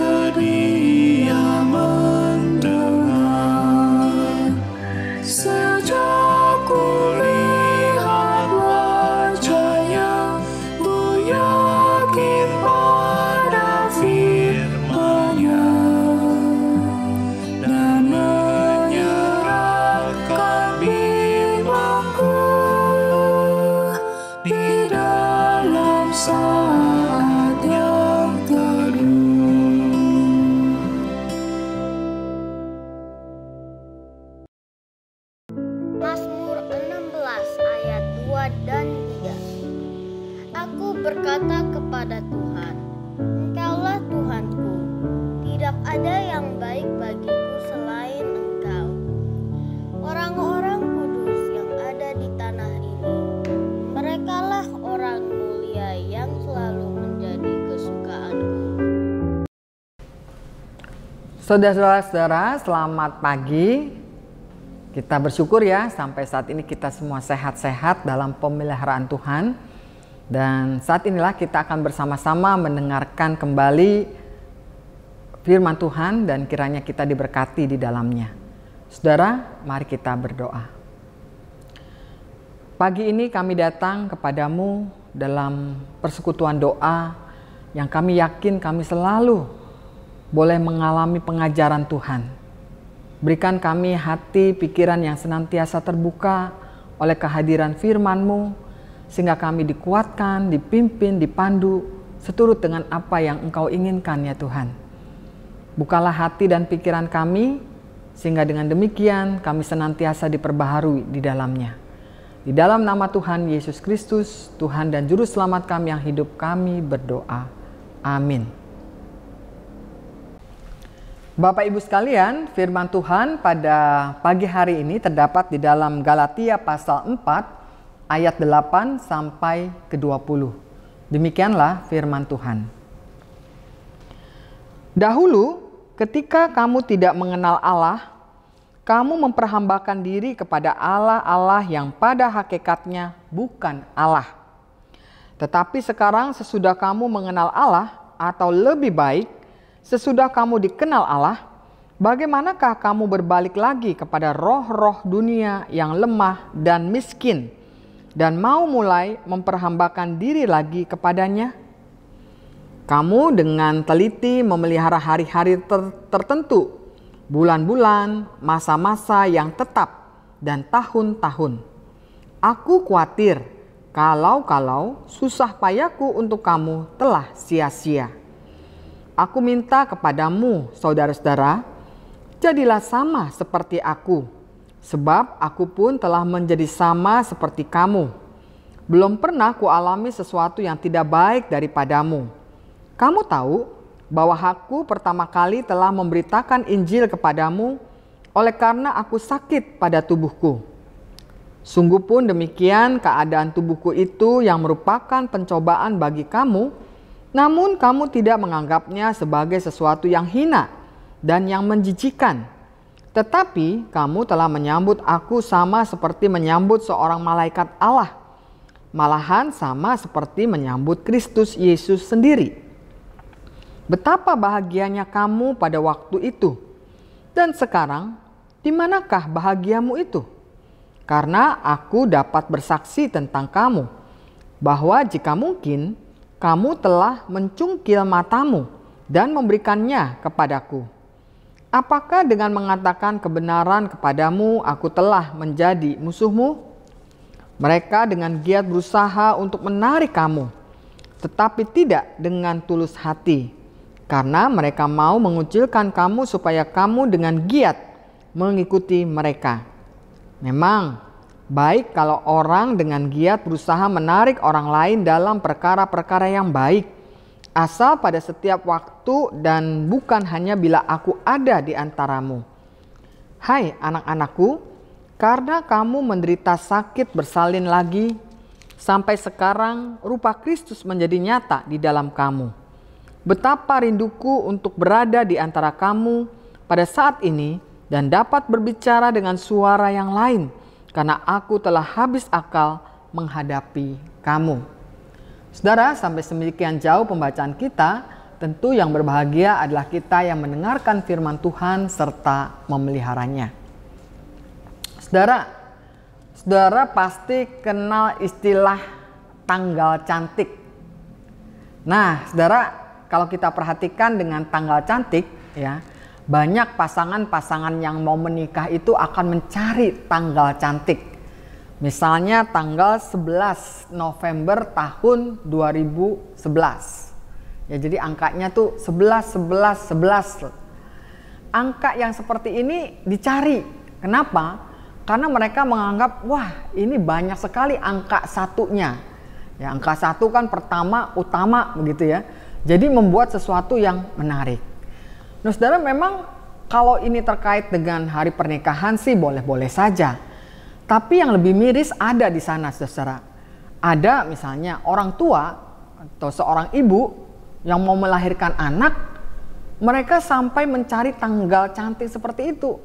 sedia mendengar. Sejak kulihat wajahnya, ku yakin pada firman-Nya dan menyerahkan bimbangku di dalam saat yang teduh. Mazmur 16 ayat 2 dan 3. Aku berkata kepada Tuhan, Engkaulah Tuhanku, tidak ada yang baik bagiku selain Engkau. Orang-orang kudus yang ada di tanah ini, merekalah orang mulia yang selalu menjadi kesukaanku. Saudara-saudara, selamat pagi. Kita bersyukur ya sampai saat ini kita semua sehat-sehat dalam pemeliharaan Tuhan. Dan saat inilah kita akan bersama-sama mendengarkan kembali firman Tuhan dan kiranya kita diberkati di dalamnya. Saudara, mari kita berdoa. Pagi ini kami datang kepadamu dalam persekutuan doa yang kami yakin kami selalu boleh mengalami pengajaran Tuhan. Berikan kami hati pikiran yang senantiasa terbuka oleh kehadiran firman-Mu, sehingga kami dikuatkan, dipimpin, dipandu seturut dengan apa yang Engkau inginkan ya Tuhan. Bukalah hati dan pikiran kami, sehingga dengan demikian kami senantiasa diperbaharui di dalamnya. Di dalam nama Tuhan Yesus Kristus, Tuhan dan Juru Selamat kami yang hidup, kami berdoa. Amin. Bapak Ibu sekalian, firman Tuhan pada pagi hari ini terdapat di dalam Galatia pasal 4 ayat 8 sampai ke 20. Demikianlah firman Tuhan. Dahulu ketika kamu tidak mengenal Allah, kamu memperhambakan diri kepada Allah-Allah yang pada hakikatnya bukan Allah. Tetapi sekarang sesudah kamu mengenal Allah, atau lebih baik, sesudah kamu dikenal Allah, bagaimanakah kamu berbalik lagi kepada roh-roh dunia yang lemah dan miskin dan mau mulai memperhambakan diri lagi kepadanya? Kamu dengan teliti memelihara hari-hari tertentu, bulan-bulan, masa-masa yang tetap, dan tahun-tahun. Aku khawatir kalau susah payahku untuk kamu telah sia-sia. Aku minta kepadamu, saudara-saudara, jadilah sama seperti aku, sebab aku pun telah menjadi sama seperti kamu. Belum pernah kualami sesuatu yang tidak baik daripadamu. Kamu tahu bahwa aku pertama kali telah memberitakan Injil kepadamu oleh karena aku sakit pada tubuhku. Sungguh pun demikian keadaan tubuhku itu yang merupakan pencobaan bagi kamu, namun kamu tidak menganggapnya sebagai sesuatu yang hina dan yang menjijikan. Tetapi kamu telah menyambut aku sama seperti menyambut seorang malaikat Allah. Malahan sama seperti menyambut Kristus Yesus sendiri. Betapa bahagianya kamu pada waktu itu. Dan sekarang, di manakah bahagiamu itu? Karena aku dapat bersaksi tentang kamu, bahwa jika mungkin, kamu telah mencungkil matamu dan memberikannya kepadaku. Apakah dengan mengatakan kebenaran kepadamu aku telah menjadi musuhmu? Mereka dengan giat berusaha untuk menarik kamu, tetapi tidak dengan tulus hati, karena mereka mau mengucilkan kamu supaya kamu dengan giat mengikuti mereka. Memang baik kalau orang dengan giat berusaha menarik orang lain dalam perkara-perkara yang baik, asal pada setiap waktu dan bukan hanya bila aku ada di antaramu. Hai anak-anakku, karena kamu menderita sakit bersalin lagi, sampai sekarang rupa Kristus menjadi nyata di dalam kamu. Betapa rinduku untuk berada di antara kamu pada saat ini dan dapat berbicara dengan suara yang lain, karena aku telah habis akal menghadapi kamu. Saudara, sampai sedemikian jauh pembacaan kita, tentu yang berbahagia adalah kita yang mendengarkan firman Tuhan serta memeliharanya. Saudara pasti kenal istilah tanggal cantik. Nah, saudara, kalau kita perhatikan dengan tanggal cantik, ya, banyak pasangan-pasangan yang mau menikah itu akan mencari tanggal cantik. Misalnya tanggal 11 November tahun 2011. Ya, jadi angkanya tuh 11, 11, 11. Angka yang seperti ini dicari. Kenapa? Karena mereka menganggap, wah ini banyak sekali angka satunya. Ya, angka satu kan pertama, utama begitu ya. Jadi membuat sesuatu yang menarik. Nah, saudara, memang kalau ini terkait dengan hari pernikahan sih boleh-boleh saja. Tapi yang lebih miris ada di sana, saudara. Ada misalnya orang tua atau seorang ibu yang mau melahirkan anak, mereka sampai mencari tanggal cantik seperti itu.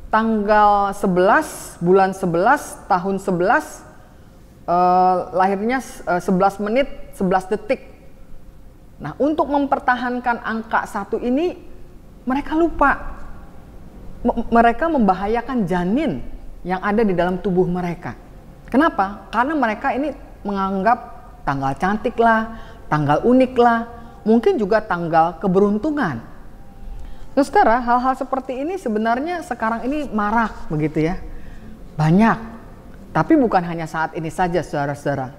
Tanggal 11, bulan 11, tahun 11, lahirnya 11 menit, 11 detik. Nah, untuk mempertahankan angka 1 ini, mereka lupa. Mereka membahayakan janin yang ada di dalam tubuh mereka. Kenapa? Karena mereka ini menganggap tanggal cantik lah, tanggal unik lah, mungkin juga tanggal keberuntungan. Nah, saudara, hal-hal seperti ini sebenarnya sekarang ini marak begitu ya. Banyak. Tapi bukan hanya saat ini saja, saudara-saudara.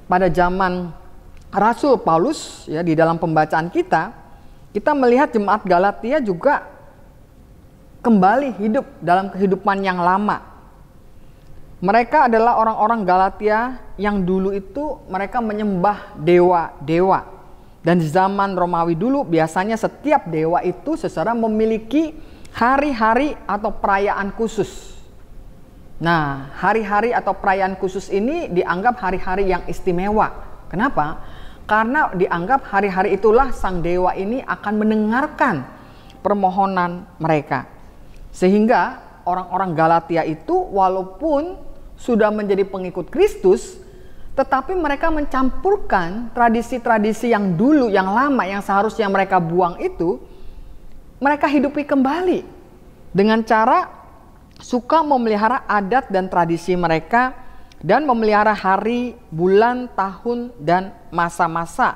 Pada zaman Rasul Paulus ya, di dalam pembacaan kita melihat jemaat Galatia juga kembali hidup dalam kehidupan yang lama. Mereka adalah orang-orang Galatia yang dulu itu mereka menyembah dewa-dewa. Dan di zaman Romawi dulu biasanya setiap dewa itu secara memiliki hari-hari atau perayaan khusus. Nah, hari-hari atau perayaan khusus ini dianggap hari-hari yang istimewa. Kenapa? Karena dianggap hari-hari itulah sang dewa ini akan mendengarkan permohonan mereka. Sehingga orang-orang Galatia itu walaupun sudah menjadi pengikut Kristus, tetapi mereka mencampurkan tradisi-tradisi yang dulu, yang lama, yang seharusnya mereka buang itu, mereka hidupi kembali dengan cara suka memelihara adat dan tradisi mereka dan memelihara hari, bulan, tahun, dan masa-masa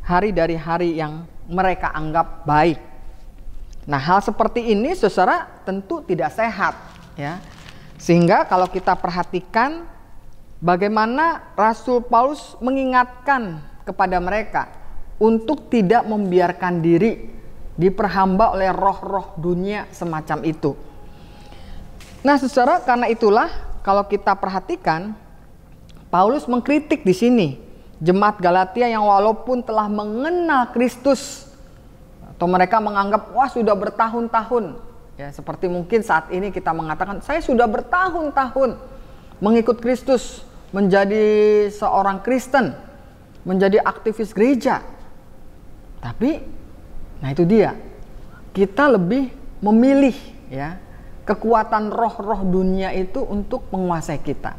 hari dari hari yang mereka anggap baik. Nah, hal seperti ini saudara tentu tidak sehat ya. Sehingga kalau kita perhatikan bagaimana Rasul Paulus mengingatkan kepada mereka untuk tidak membiarkan diri diperhamba oleh roh-roh dunia semacam itu. Nah, saudara, karena itulah kalau kita perhatikan Paulus mengkritik di sini jemaat Galatia yang walaupun telah mengenal Kristus atau mereka menganggap wah sudah bertahun-tahun ya, seperti mungkin saat ini kita mengatakan saya sudah bertahun-tahun mengikut Kristus, menjadi seorang Kristen, menjadi aktivis gereja. Tapi nah itu dia, kita lebih memilih ya kekuatan roh-roh dunia itu untuk menguasai kita.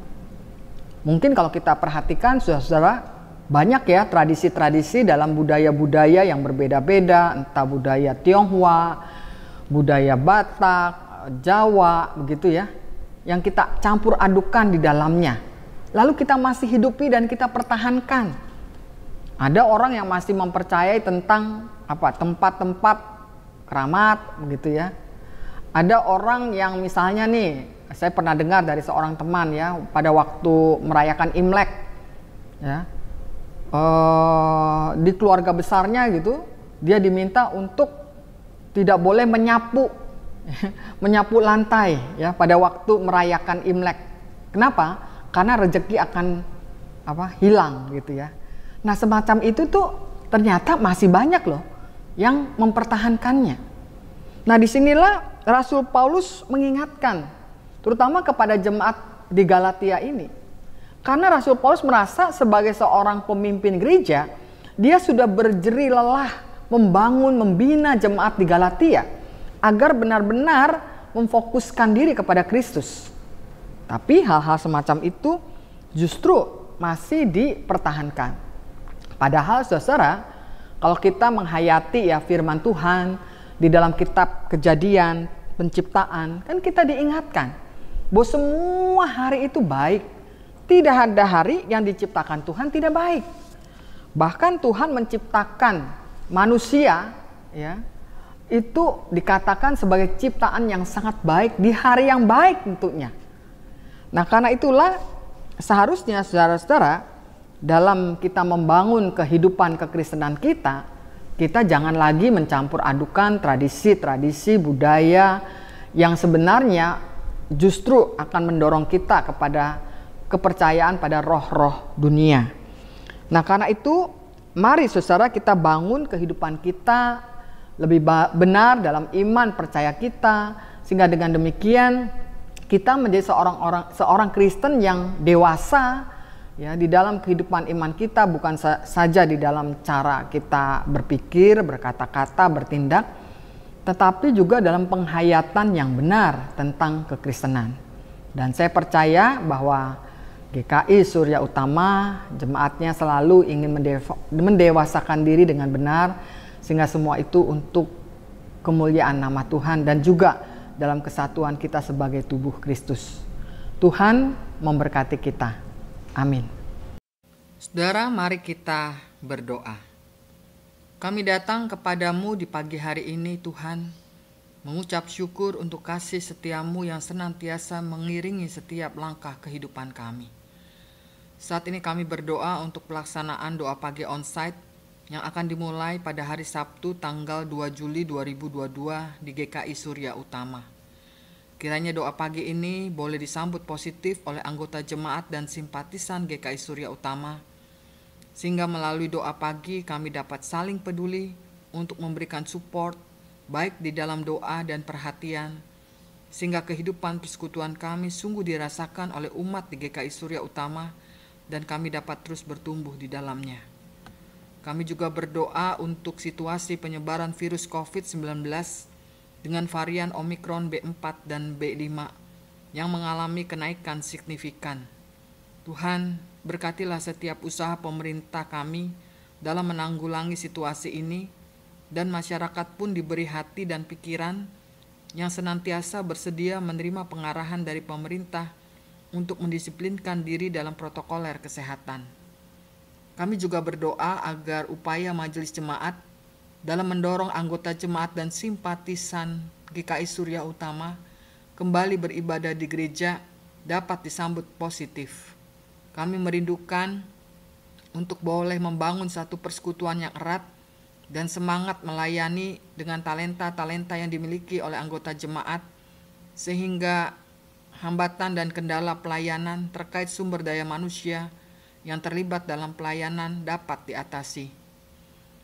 Mungkin kalau kita perhatikan saudara-saudara, banyak ya tradisi-tradisi dalam budaya-budaya yang berbeda-beda, entah budaya Tionghoa, budaya Batak, Jawa begitu ya, yang kita campur adukan di dalamnya. Lalu kita masih hidupi dan kita pertahankan. Ada orang yang masih mempercayai tentang tempat-tempat keramat begitu ya. Ada orang yang misalnya nih, saya pernah dengar dari seorang teman ya, pada waktu merayakan Imlek ya, di keluarga besarnya gitu, dia diminta untuk tidak boleh menyapu lantai ya pada waktu merayakan Imlek. Kenapa? Karena rezeki akan hilang gitu ya. Nah, semacam itu tuh ternyata masih banyak loh yang mempertahankannya. Nah, disinilah Rasul Paulus mengingatkan terutama kepada jemaat di Galatia ini. Karena Rasul Paulus merasa sebagai seorang pemimpin gereja, dia sudah berjeri lelah membangun, membina jemaat di Galatia agar benar-benar memfokuskan diri kepada Kristus. Tapi hal-hal semacam itu justru masih dipertahankan. Padahal saudara, Kalau kita menghayati ya firman Tuhan di dalam kitab Kejadian, penciptaan, kan kita diingatkan bahwa semua hari itu baik. Tidak ada hari yang diciptakan Tuhan tidak baik. Bahkan Tuhan menciptakan manusia ya, itu dikatakan sebagai ciptaan yang sangat baik di hari yang baik tentunya. Nah, karena itulah seharusnya saudara-saudara, dalam kita membangun kehidupan kekristenan kita, kita jangan lagi mencampur adukan tradisi-tradisi budaya yang sebenarnya justru akan mendorong kita kepada kepercayaan pada roh-roh dunia. Nah, karena itu mari saudara kita bangun kehidupan kita lebih benar dalam iman percaya kita, sehingga dengan demikian kita menjadi seorang Kristen yang dewasa ya di dalam kehidupan iman kita, bukan saja di dalam cara kita berpikir, berkata-kata, bertindak, tetapi juga dalam penghayatan yang benar tentang kekristenan. Dan saya percaya bahwa GKI Surya Utama, jemaatnya selalu ingin mendewasakan diri dengan benar, sehingga semua itu untuk kemuliaan nama Tuhan dan juga dalam kesatuan kita sebagai tubuh Kristus. Tuhan memberkati kita. Amin. Saudara, mari kita berdoa. Kami datang kepadamu di pagi hari ini Tuhan, mengucap syukur untuk kasih setiamu yang senantiasa mengiringi setiap langkah kehidupan kami. Saat ini kami berdoa untuk pelaksanaan doa pagi onsite yang akan dimulai pada hari Sabtu tanggal 2 Juli 2022 di GKI Surya Utama. Kiranya doa pagi ini boleh disambut positif oleh anggota jemaat dan simpatisan GKI Surya Utama, sehingga melalui doa pagi kami dapat saling peduli untuk memberikan support baik di dalam doa dan perhatian, sehingga kehidupan persekutuan kami sungguh dirasakan oleh umat di GKI Surya Utama dan kami dapat terus bertumbuh di dalamnya. Kami juga berdoa untuk situasi penyebaran virus COVID-19 dengan varian Omikron B4 dan B5 yang mengalami kenaikan signifikan. Tuhan, berkatilah setiap usaha pemerintah kami dalam menanggulangi situasi ini, dan masyarakat pun diberi hati dan pikiran yang senantiasa bersedia menerima pengarahan dari pemerintah untuk mendisiplinkan diri dalam protokoler kesehatan. Kami juga berdoa agar upaya majelis jemaat dalam mendorong anggota jemaat dan simpatisan GKI Surya Utama kembali beribadah di gereja dapat disambut positif. Kami merindukan untuk boleh membangun satu persekutuan yang erat dan semangat melayani dengan talenta-talenta yang dimiliki oleh anggota jemaat, sehingga hambatan dan kendala pelayanan terkait sumber daya manusia yang terlibat dalam pelayanan dapat diatasi.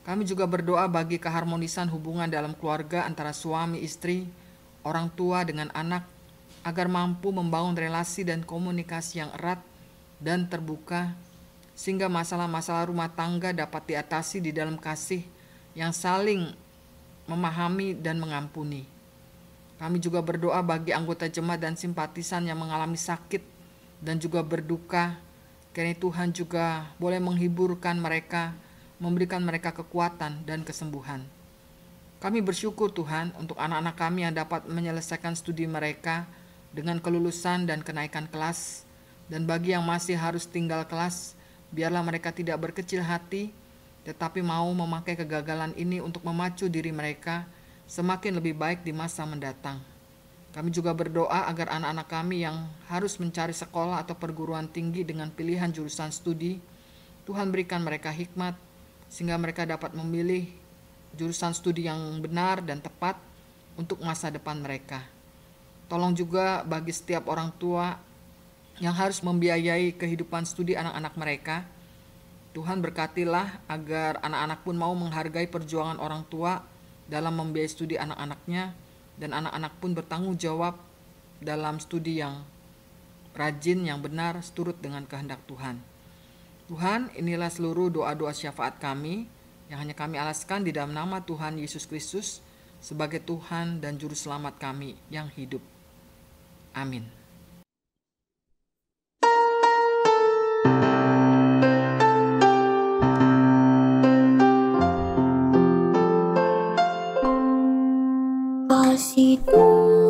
Kami juga berdoa bagi keharmonisan hubungan dalam keluarga antara suami, istri, orang tua dengan anak, agar mampu membangun relasi dan komunikasi yang erat dan terbuka, sehingga masalah-masalah rumah tangga dapat diatasi di dalam kasih yang saling memahami dan mengampuni. Kami juga berdoa bagi anggota jemaat dan simpatisan yang mengalami sakit dan juga berduka, kiranya Tuhan juga boleh menghiburkan mereka, memberikan mereka kekuatan dan kesembuhan. Kami bersyukur Tuhan untuk anak-anak kami yang dapat menyelesaikan studi mereka dengan kelulusan dan kenaikan kelas, dan bagi yang masih harus tinggal kelas, biarlah mereka tidak berkecil hati, tetapi mau memakai kegagalan ini untuk memacu diri mereka semakin lebih baik di masa mendatang. Kami juga berdoa agar anak-anak kami yang harus mencari sekolah atau perguruan tinggi dengan pilihan jurusan studi, Tuhan berikan mereka hikmat, sehingga mereka dapat memilih jurusan studi yang benar dan tepat untuk masa depan mereka. Tolong juga bagi setiap orang tua yang harus membiayai kehidupan studi anak-anak mereka, Tuhan berkatilah agar anak-anak pun mau menghargai perjuangan orang tua dalam membiayai studi anak-anaknya, dan anak-anak pun bertanggung jawab dalam studi yang rajin, yang benar, seturut dengan kehendak Tuhan. Tuhan, inilah seluruh doa-doa syafaat kami yang hanya kami alaskan di dalam nama Tuhan Yesus Kristus sebagai Tuhan dan Juru Selamat kami yang hidup. Amin. kasih Tuhan.